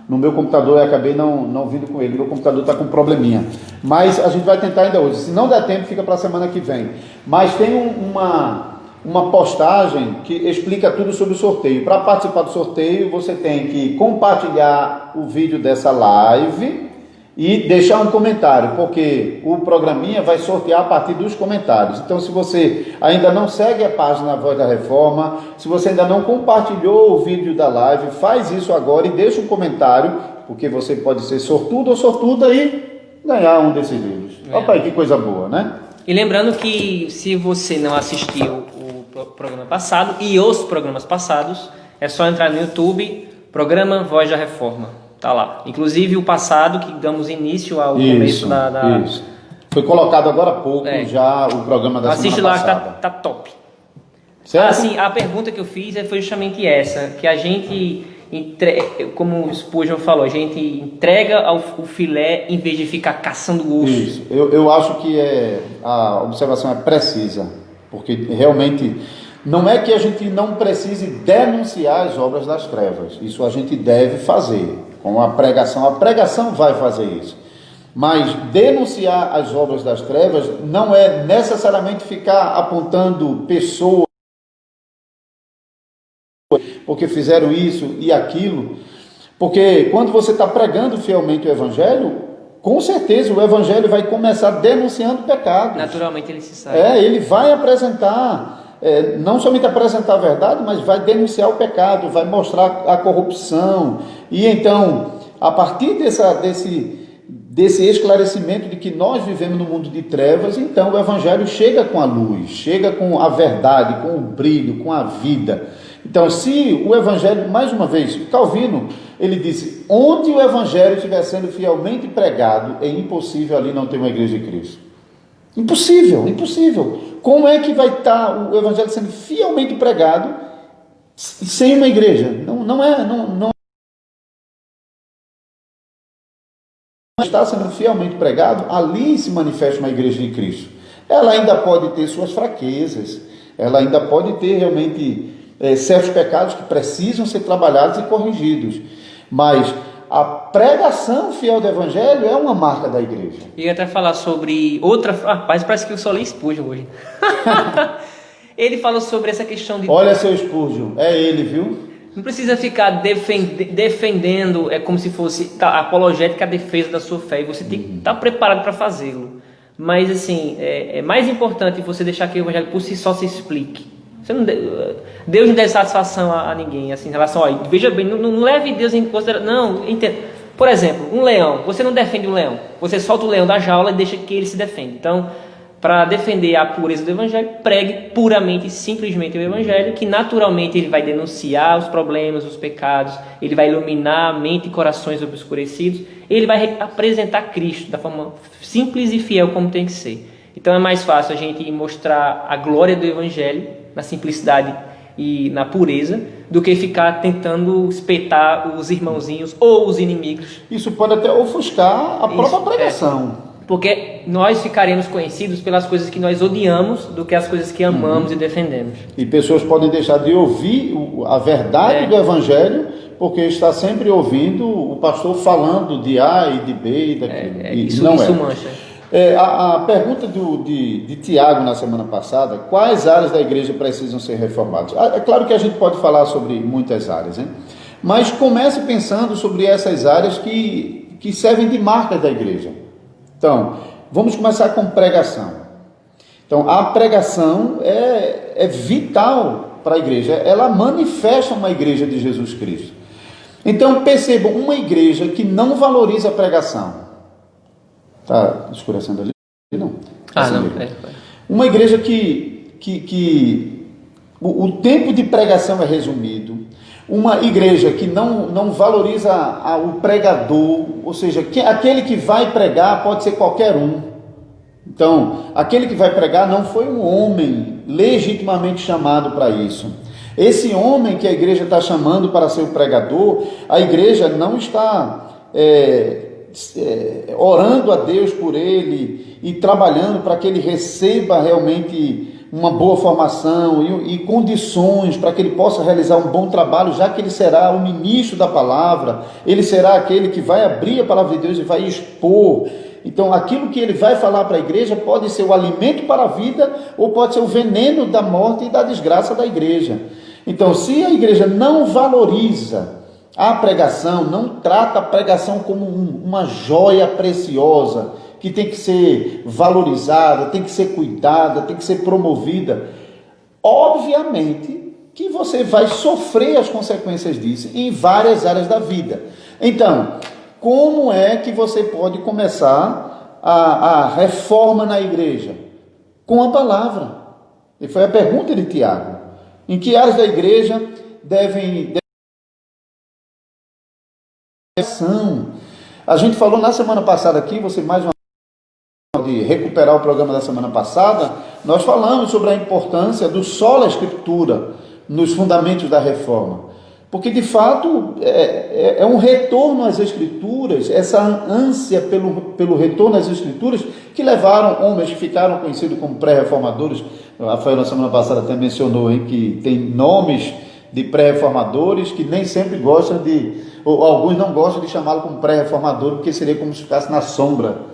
no meu computador, eu acabei não vindo com ele. Meu computador está com um probleminha. Mas a gente vai tentar ainda hoje. Se não der tempo, fica para a semana que vem. Mas tem uma postagem que explica tudo sobre o sorteio. Para participar do sorteio, você tem que compartilhar o vídeo dessa live e deixar um comentário, porque o programinha vai sortear a partir dos comentários. Então, se você ainda não segue a página Voz da Reforma, se você ainda não compartilhou o vídeo da live, faz isso agora e deixa um comentário, porque você pode ser sortudo ou sortuda e ganhar um desses livros. Opa, que coisa boa, né? E lembrando que se você não assistiu o programa passado e os programas passados, é só entrar no YouTube, programa Voz da Reforma, tá lá. Inclusive o passado, que damos início ao começo da... Isso. Foi colocado agora há pouco já o programa da Assiste semana lá passada. que tá top. Certo? Assim, a pergunta que eu fiz foi justamente essa, que a gente, como o Spurgeon falou, a gente entrega o filé em vez de ficar caçando o osso. Isso, eu acho que a observação é precisa, porque realmente não é que a gente não precise denunciar as obras das trevas, isso a gente deve fazer com a pregação vai fazer isso, mas denunciar as obras das trevas não é necessariamente ficar apontando pessoas porque fizeram isso e aquilo, porque quando você está pregando fielmente o Evangelho, com certeza o Evangelho vai começar denunciando pecados. Naturalmente ele se sai. Ele vai apresentar, não somente apresentar a verdade, mas vai denunciar o pecado, vai mostrar a corrupção. E então, a partir desse esclarecimento de que nós vivemos no mundo de trevas, então o Evangelho chega com a luz, chega com a verdade, com o brilho, com a vida. Então, se o Evangelho, mais uma vez, Calvino, ele disse, onde o Evangelho estiver sendo fielmente pregado, é impossível ali não ter uma igreja de Cristo. Impossível, impossível. Como é que vai estar o Evangelho sendo fielmente pregado sem uma igreja? Não está sendo fielmente pregado, ali se manifesta uma igreja de Cristo. Ela ainda pode ter suas fraquezas, ela ainda pode ter realmente certos pecados que precisam ser trabalhados e corrigidos, mas a pregação fiel do Evangelho é uma marca da igreja. E até falar sobre outra... Rapaz, parece que eu só li Spurgeon hoje. Ele falou sobre essa questão de... Olha seu Spurgeon, é ele, viu? Não precisa ficar defendendo, como se fosse apologética a defesa da sua fé, e você tem que estar preparado para fazê-lo. Mas assim, é mais importante você deixar que o Evangelho por si só se explique. Deus não dá satisfação a ninguém, assim, em relação a... Veja bem, não leve Deus em consideração... Não, entenda. Por exemplo, um leão, você não defende um leão, você solta o leão da jaula e deixa que ele se defenda. Então, para defender a pureza do Evangelho, pregue puramente e simplesmente o Evangelho, que naturalmente ele vai denunciar os problemas, os pecados, ele vai iluminar a mente e corações obscurecidos, ele vai apresentar Cristo da forma simples e fiel como tem que ser. Então é mais fácil a gente mostrar a glória do Evangelho na simplicidade e na pureza, do que ficar tentando espetar os irmãozinhos ou os inimigos. Isso pode até ofuscar a própria pregação. Porque nós ficaremos conhecidos pelas coisas que nós odiamos do que as coisas que amamos e defendemos. E pessoas podem deixar de ouvir a verdade do Evangelho, porque está sempre ouvindo o pastor falando de A e de B e daquilo. Isso mancha. A pergunta de Tiago na semana passada: quais áreas da igreja precisam ser reformadas? É claro que a gente pode falar sobre muitas áreas, né? Mas comece pensando sobre essas áreas que servem de marcas da igreja. Então, vamos começar com pregação. Então, a pregação é vital para a igreja, ela manifesta uma igreja de Jesus Cristo. Então, percebam, uma igreja que não valoriza a pregação. Está escurecendo ali? Não. Não. Uma igreja que o tempo de pregação é resumido. Uma igreja que não valoriza o pregador, ou seja, aquele que vai pregar pode ser qualquer um. Então, aquele que vai pregar não foi um homem legitimamente chamado para isso. Esse homem que a igreja está chamando para ser o pregador, a igreja não está orando a Deus por ele e trabalhando para que ele receba realmente uma boa formação e condições para que ele possa realizar um bom trabalho, já que ele será o ministro da palavra, ele será aquele que vai abrir a palavra de Deus e vai expor. Então, aquilo que ele vai falar para a igreja pode ser o alimento para a vida ou pode ser o veneno da morte e da desgraça da igreja. Então, se a igreja não valoriza a pregação, não trata a pregação como uma joia preciosa, que tem que ser valorizada, tem que ser cuidada, tem que ser promovida, obviamente que você vai sofrer as consequências disso em várias áreas da vida. Então, como é que você pode começar a reforma na igreja? Com a palavra. E foi a pergunta de Tiago. Em que áreas da igreja devem A gente falou na semana passada aqui, você mais uma de recuperar o programa da semana passada, nós falamos sobre a importância do sola escritura nos fundamentos da reforma, porque de fato é um retorno às escrituras, essa ânsia pelo retorno às escrituras que levaram homens que ficaram conhecidos como pré-reformadores. O Rafael na semana passada até mencionou que tem nomes de pré-reformadores que nem sempre gostam ou alguns não gostam de chamá-lo como pré-reformador, porque seria como se ficasse na sombra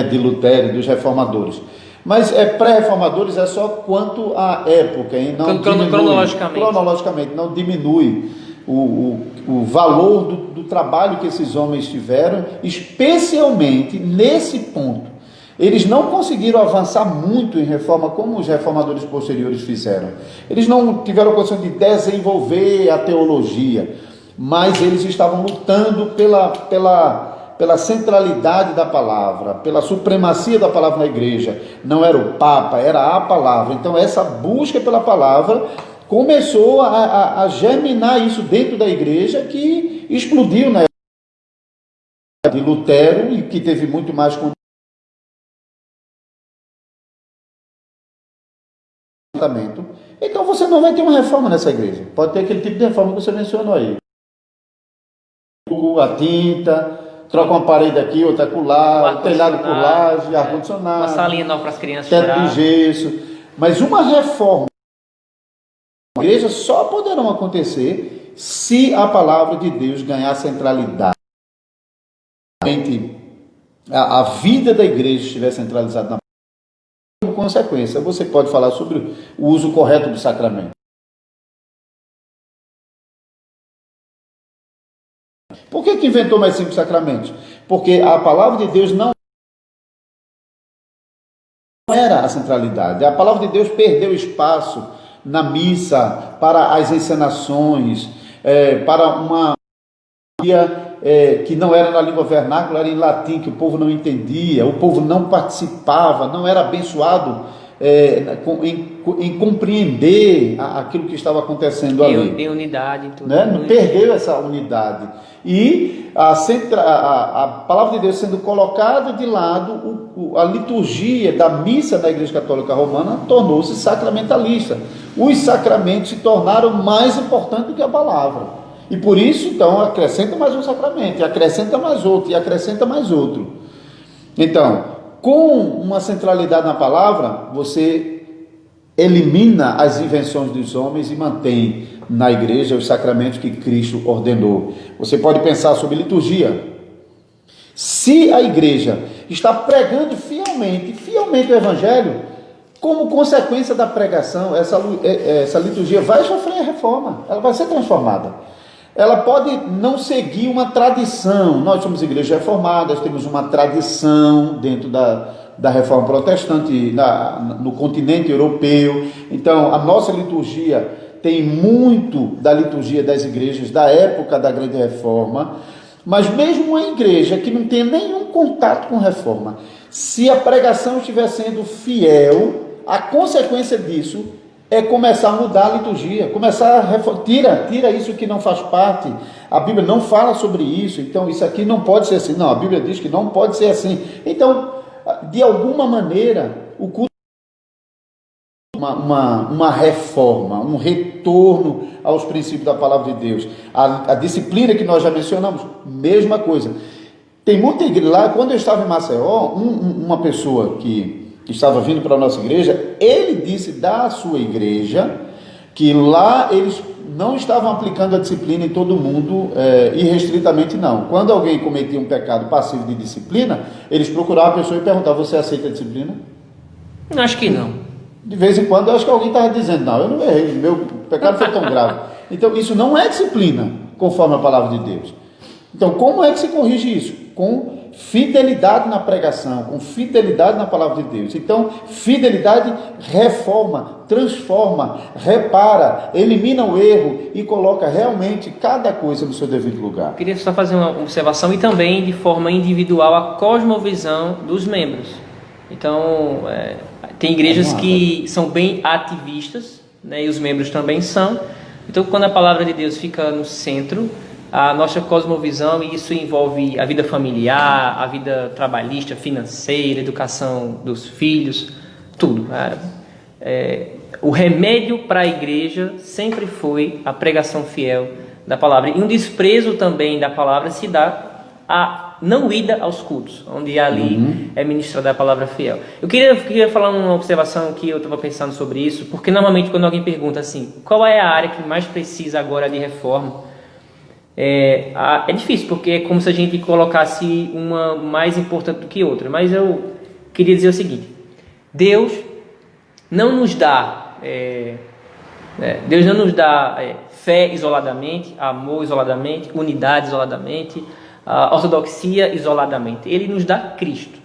de Lutero, dos reformadores. Mas pré-reformadores é só quanto à época, e não cronologicamente, não diminui o valor do trabalho que esses homens tiveram, especialmente nesse ponto. Eles não conseguiram avançar muito em reforma como os reformadores posteriores fizeram. Eles não tiveram a condição de desenvolver a teologia, mas eles estavam lutando pela centralidade da palavra, pela supremacia da palavra na igreja. Não era o Papa, era a palavra. Então essa busca pela palavra começou a germinar isso dentro da igreja, que explodiu na época de Lutero e que teve muito mais Então você não vai ter uma reforma nessa igreja. Pode ter aquele tipo de reforma que você mencionou aí. A tinta, troca uma parede aqui, outra acolá, telhado por laje, ar-condicionado, uma salinha nova para as crianças, teto de gesso. Mas uma reforma na igreja só poderão acontecer se a palavra de Deus ganhar centralidade. A vida da igreja estiver centralizada na Como consequência, você pode falar sobre o uso correto do sacramento. Por que inventou mais 5 sacramentos? Porque a palavra de Deus não era a centralidade. A palavra de Deus perdeu espaço na missa, para as encenações, para uma que não era na língua vernácula, era em latim, que o povo não entendia, o povo não participava, não era abençoado em compreender aquilo que estava acontecendo ali. Tem unidade em tudo. Perdeu essa unidade. E a palavra de Deus sendo colocada de lado, a liturgia da missa da Igreja Católica Romana tornou-se sacramentalista. os sacramentos se tornaram mais importantes do que a palavra. E por isso, então, acrescenta mais um sacramento, e acrescenta mais outro, e acrescenta mais outro. Então, com uma centralidade na palavra, você elimina as invenções dos homens e mantém na igreja os sacramentos que Cristo ordenou. Você pode pensar sobre liturgia. Se a igreja está pregando fielmente o evangelho, como consequência da pregação, essa liturgia vai sofrer reforma, ela vai ser transformada. Ela pode não seguir uma tradição. Nós somos igrejas reformadas, temos uma tradição dentro da reforma protestante no continente europeu. Então, a nossa liturgia tem muito da liturgia das igrejas da época da grande reforma. Mas mesmo uma igreja que não tem nenhum contato com reforma, se a pregação estiver sendo fiel, a consequência disso é começar a mudar a liturgia, começar a tira isso que não faz parte. A Bíblia não fala sobre isso, então isso aqui não pode ser assim. Não, a Bíblia diz que não pode ser assim. Então, de alguma maneira, o culto uma reforma, um retorno aos princípios da palavra de Deus. A disciplina que nós já mencionamos, mesma coisa. Tem muita igreja lá. Quando eu estava em Maceió, uma pessoa que estava vindo para a nossa igreja, ele disse da sua igreja que lá eles não estavam aplicando a disciplina em todo mundo, irrestritamente não. Quando alguém cometia um pecado passivo de disciplina, eles procuravam a pessoa e perguntavam: você aceita a disciplina? Acho que não. De vez em quando eu acho que alguém estava dizendo: não, eu não errei, meu pecado foi tão grave. Então isso não é disciplina, conforme a palavra de Deus. Então como é que se corrige isso? Com fidelidade na pregação, com fidelidade na palavra de Deus. Então fidelidade reforma, transforma, repara, elimina o erro e coloca realmente cada coisa no seu devido lugar. Eu queria só fazer uma observação e também de forma individual a cosmovisão dos membros. Então, tem igrejas que são bem ativistas, né, e os membros também são. Então, quando a palavra de Deus fica no centro, a nossa cosmovisão, e isso envolve a vida familiar, a vida trabalhista, financeira, educação dos filhos, tudo. O remédio para a igreja sempre foi a pregação fiel da palavra. E um desprezo também da palavra se dá a não ida aos cultos, onde ali é ministrada a palavra fiel. Eu queria falar uma observação que eu estava pensando sobre isso, porque normalmente quando alguém pergunta assim, qual é a área que mais precisa agora de reforma? É difícil, porque é como se a gente colocasse uma mais importante do que outra. Mas eu queria dizer o seguinte: Deus não nos dá fé isoladamente, amor isoladamente, unidade isoladamente, a ortodoxia isoladamente. Ele nos dá Cristo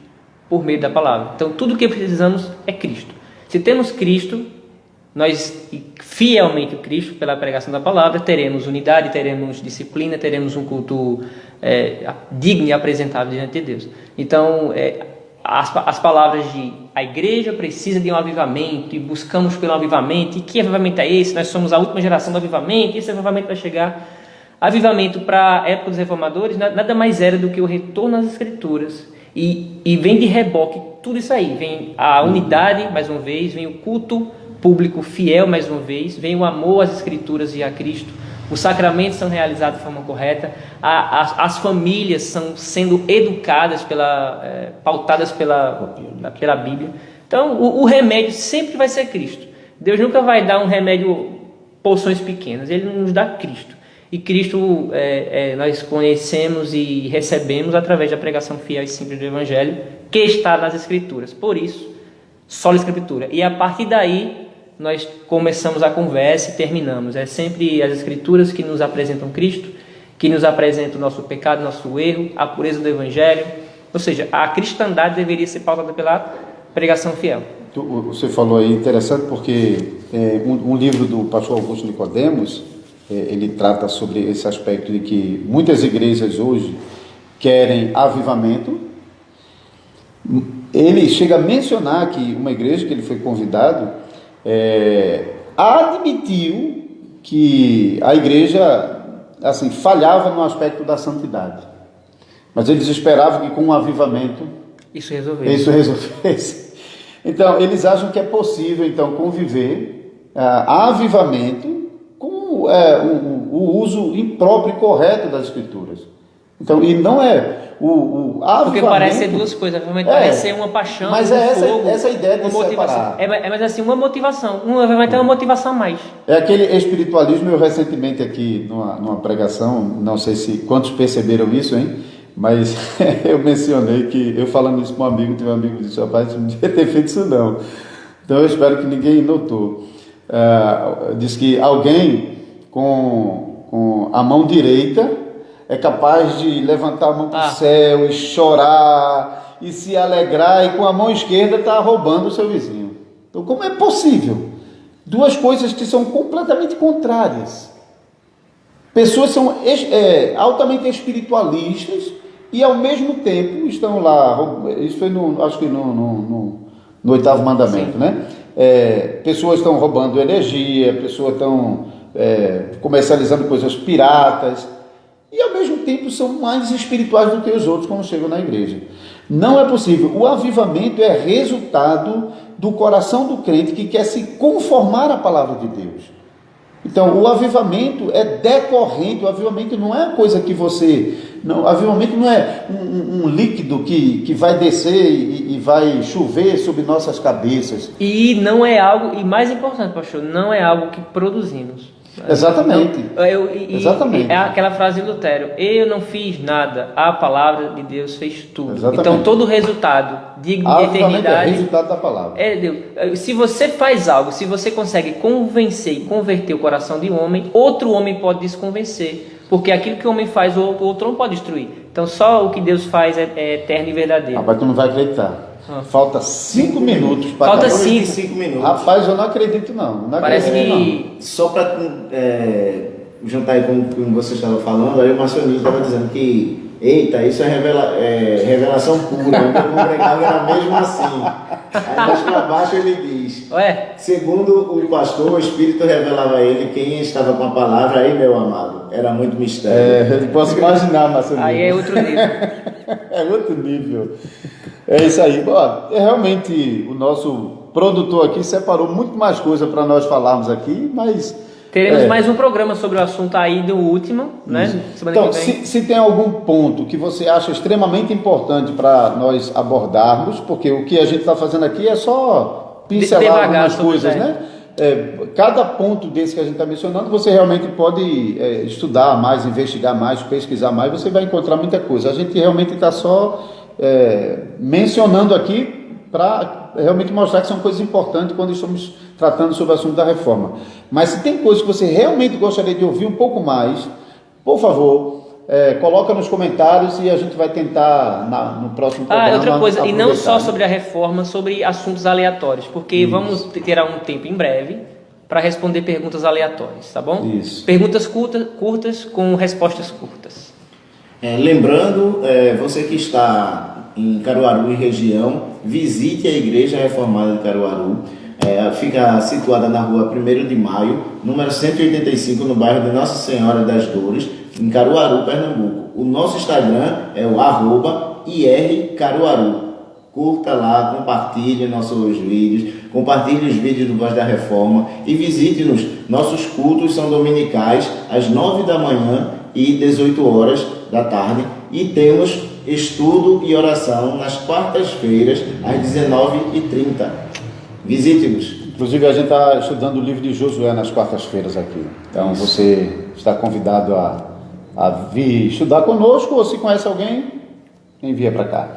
por meio da palavra. Então tudo o que precisamos é Cristo. Se temos Cristo, nós fielmente Cristo pela pregação da palavra, teremos unidade, teremos disciplina, teremos um culto digno e apresentável diante de Deus. Então as palavras de a igreja precisa de um avivamento e buscamos pelo avivamento. E que avivamento é esse? Nós somos a última geração do avivamento, e esse avivamento vai chegar. Avivamento para a época dos reformadores nada mais era do que o retorno às escrituras, e vem de reboque tudo isso aí. Vem a unidade mais uma vez, vem o culto público fiel mais uma vez, vem o amor às escrituras e a Cristo, os sacramentos são realizados de forma correta, as famílias são sendo educadas, pautadas pela Bíblia. Então o remédio sempre vai ser Cristo. Deus nunca vai dar um remédio porções pequenas, Ele nos dá Cristo. E Cristo nós conhecemos e recebemos através da pregação fiel e simples do Evangelho, que está nas Escrituras. Por isso, só a Escritura. E a partir daí, nós começamos a conversa e terminamos. É sempre as Escrituras que nos apresentam Cristo, que nos apresentam o nosso pecado, nosso erro, a pureza do Evangelho. Ou seja, a cristandade deveria ser pautada pela pregação fiel. Você falou aí, interessante, porque um livro do pastor Augusto Nicodemos, ele trata sobre esse aspecto de que muitas igrejas hoje querem avivamento. Ele chega a mencionar que uma igreja que ele foi convidado admitiu que a igreja assim falhava no aspecto da santidade, mas eles esperavam que com um avivamento isso resolvesse. Então eles acham que é possível então conviver avivamento com o uso impróprio e correto das Escrituras. Então, e não é o avivamento... Porque parece ser duas coisas, parece ser uma paixão, mas essa a ideia de uma motivação. separar. Mas assim, uma motivação, um avivamento é uma motivação a mais. É aquele espiritualismo. Eu recentemente aqui, numa pregação, não sei se quantos perceberam isso, hein? Mas eu mencionei que, eu falando isso com um amigo, teve um amigo que disse: rapaz, não devia ter feito isso não. Então eu espero que ninguém notou. Diz que alguém com a mão direita é capaz de levantar a mão para o céu e chorar e se alegrar, e com a mão esquerda está roubando o seu vizinho. Então, como é possível? Duas coisas que são completamente contrárias. Pessoas são altamente espiritualistas e ao mesmo tempo estão lá. Isso foi acho que no 8º mandamento, né? Pessoas estão roubando energia, pessoas estão comercializando coisas piratas, e ao mesmo tempo são mais espirituais do que os outros quando chegam na igreja. Não é possível. O avivamento é resultado do coração do crente que quer se conformar à palavra de Deus. Então, o avivamento é decorrente. O avivamento não é coisa que você... Não, o avivamento não é um líquido que vai descer e vai chover sobre nossas cabeças. E não é algo, e mais importante, pastor, não é algo que produzimos. Exatamente. Exatamente. É aquela frase de Lutero: eu não fiz nada, a palavra de Deus fez tudo. Exatamente. Então todo o resultado de eternidade é resultado da palavra. É Deus. Se você faz algo, se você consegue convencer e converter o coração de um homem, outro homem pode desconvencer, porque aquilo que o homem faz, o outro não pode destruir. Então só o que Deus faz é eterno e verdadeiro. Rapaz, tu não vai acreditar. Falta 5 minutos para Falta acabar. 5 minutos. Rapaz, eu não acredito não. Parece acredito, que... Não. Só para juntar aí com o que você estava falando, aí o Marcionismo estava dizendo que, eita, isso é revelação pura. Eu congregava era mesmo assim. Aí mais para baixo ele diz: segundo o pastor, o Espírito revelava a ele quem estava com a palavra. Aí, meu amado, era muito mistério. Eu posso imaginar, Marcionismo. Aí é outro nível. É outro nível. É isso aí. Realmente o nosso produtor aqui separou muito mais coisa para nós falarmos aqui, mas... Teremos mais um programa sobre o assunto aí do último, né? Então, se tem algum ponto que você acha extremamente importante para nós abordarmos, porque o que a gente está fazendo aqui é só pincelar algumas coisas, né? Cada ponto desse que a gente está mencionando, você realmente pode estudar mais, investigar mais, pesquisar mais, você vai encontrar muita coisa. A gente realmente está só mencionando aqui para realmente mostrar que são coisas importantes quando estamos tratando sobre o assunto da reforma. Mas se tem coisas que você realmente gostaria de ouvir um pouco mais, por favor, coloca nos comentários e a gente vai tentar no próximo programa. Outra coisa, e não só sobre a reforma, sobre assuntos aleatórios, porque vamos ter um tempo em breve para responder perguntas aleatórias, tá bom? Isso. Perguntas curtas com respostas curtas. Lembrando, você que está em Caruaru e região, visite a Igreja Reformada de Caruaru. Fica situada na rua 1º de Maio, número 185, no bairro de Nossa Senhora das Dores, em Caruaru, Pernambuco. O nosso Instagram é o @IRCaruaru. Curta lá, compartilhe nossos vídeos, compartilhe os vídeos do Voz da Reforma e visite-nos. Nossos cultos são dominicais às 9 da manhã e 18 horas da tarde, e temos estudo e oração nas quartas-feiras às 19h30. Visite-nos. Inclusive a gente está estudando o livro de Josué nas quartas-feiras aqui. Então você está convidado a vir estudar conosco, ou se conhece alguém, envia para cá.